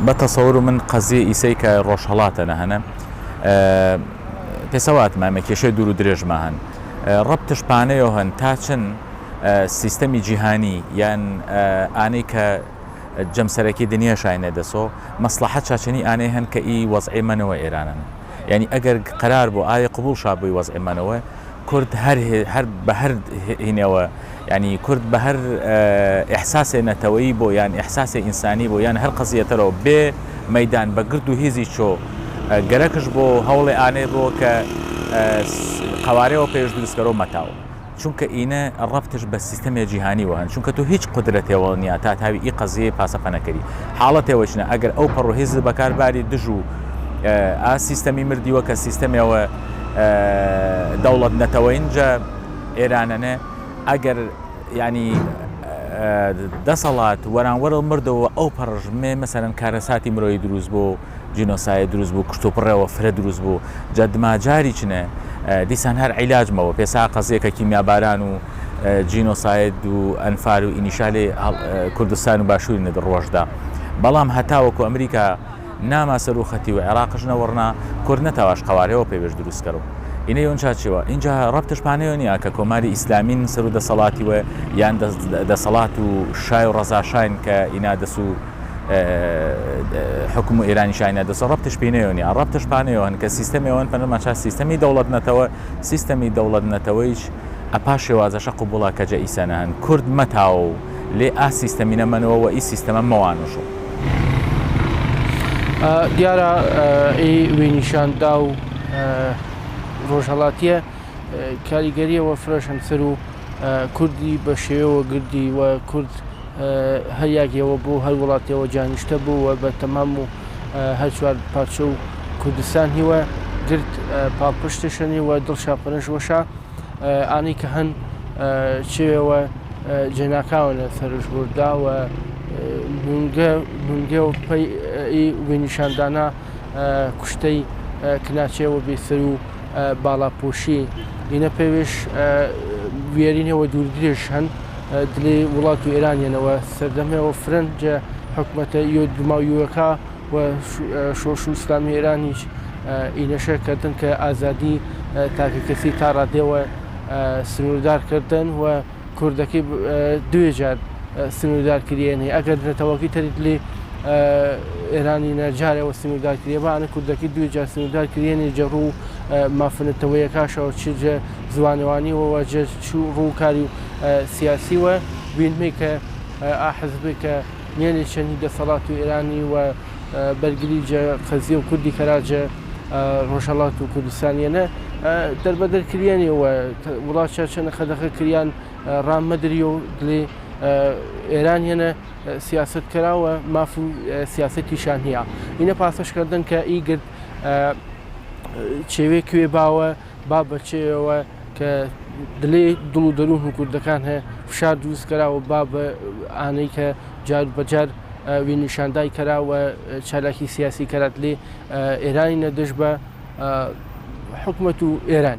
بتصور من قضیه ئیسەی کە ڕۆژهەڵاتە هەنە پێسەوات مامە کێشەی دوور و درێژمە هەن ڕەبتش پانەیەوە هەن تا چەند سیستەمی جیهانی یان ئانەی کە جەمسەرەکی دنیا شاینە دەسۆ مەسلحەت چاچنی ئانەی هەن کە ئی وەزعی منەوە ئێرانن یعنی ئەگەر قرار بۆ ئایا قبول شابووی وەزعی منەوە کورد هەر بە هەر هینەوە ینی کورد بە هەر ئیحساسێ نەتەوەیی بۆ یان ئیحساسێ ئینسانی بۆ یان هەر قەزیەتەرەوە بێ مەیدان بە گرد و هیزی چۆ گەرەکش بۆ هەوڵێ ئانێ بۆ کە قوارەوە پێش دروستکەرەوە مەتاوە چونکە ئینە ڕەبتش بە سیستەمی جیهانیوە هەن چونکە تو هیچ قدرەتێەوە نیە تا تاوی ئی قەزیە پاسەپەنەکەری حاڵەتێوەچنە ئەگەر ئەو پەڕۆهێز بەکارباری دژ و ئا سیستەمی مردیوە کە سیستەمەوە دەوڵەت نەتەوەینجا ئێرانەنە ئەگەر ینی دەسەڵات وەرانوەرە مردەوە ئەو پەڕژمێ مەسەرەن کارەساتی مرۆیی دروست بۆ جینۆسایە دروست بوو کشتوپڕێەوە فرە دروست بوو جەدماجاری چنە دیسان هەر عیلاجمەوە پێسا قەزیەکە کیمیاباران و جینۆساید و ئەنفار و ئینیشالێ کوردستان و باشووری نەدە ڕۆژدا بەڵام هەتاوەکو ئەمریکا ناماسەر و خەتی و عێراقش نەوەڕنا کورد نەتەواش قوارەوە پێوێش دروستکەەوە اینە یۆن چاچەوە اینجا ڕەبتش پانەیە نیە کە کۆماری ئیسلامین سەر و دەسەڵاتیوە یان دەسەڵات و شای و ڕەزاشاین کە ئینا دەس و حکوم و ئێرانی شاینە دەسە ڕەبتش پێنەوە نیە ڕەبتش پانەوەن کە سیستەمەوەن پەنەماچ سیستەمی دەوڵەت نەتەوە سیستەمی دەوڵەت نەتەوەیش ئەپا شێوازەشە قوبوڵا کەجە ئیسەنە هەن کورد مەتاوە و لێ ئا سیستەمی نەمەنەوە ئی سیستەمە مەوانوشە دیارە وێنیشاندا و ڕۆژهەڵاتیە کاریگەریەوە فرۆشن سەر و کوردی بە شێوەوە گردی و کورد هەریاکیەوە بۆ هەر وڵاتیەوە جانیشتە بوو و بە تەمام و هەر چوار پارچە و کوردستان هیوە گرت پاڵپشتشنی و دڵشاپەرش وەشا ئانی کە هەن چێوە جێناکاوە لە سەرش بوردا و نونگە و پەی وێنیشاندانە کوشتەی کناچێەوە بێسەر و باڵاپۆشی ئینە پێوێش وێرینەوە دوورگرێژ هەن دلێ وڵات و ئێرانیانەوە سەردەمەوە فرەنجە حکوومەتە یۆدماویەکە و شۆش و ئیسلامی ئێرانیش ئینەشەکردن کە ئازادی تاکە کەسی تا ڕادێەوە سنووردارکردن و کوردەکەی دوێجار سنووردارکردێنێ ئەگەر نەتەوەکی تەریت لێ ئێرانی نەجارەوە سنووردارکردێ بانە کوردەکەی دوێجار سنووردارکردێنێ جەڕوو و مافنەتەوەیەکاشەوە چجە زوانەوانیەوە جە ڕووکاری و سیاسیوە بینمێ کە ئاحزبێ کە نێنێ چەندی دەسەڵات و ئێرانی و بەرگریجە قەزیە و کوردی کەراجە ڕۆژهەڵات و کوردستانیانە دەربەدەرکردێنەوە وڵات چەند خەدەخە کریان ڕاممەدرری و دلێ ئێرانیانە سیاست کراوە ماف و سیاسەتیشان هەیە ئینە پاسەشکردن کە ئیگرت چێوێ کوێ باوە با بەچێەوە کە دلێ دڵ و دەروون و کوردەکان هەیە فشار دروستکراوە با بە ئانەی کە جار بەجار وێنیشاندای کراوە چالاکی سیاسی کەرات لێ ئێرانی نەدەش بە حکومەت و ئێران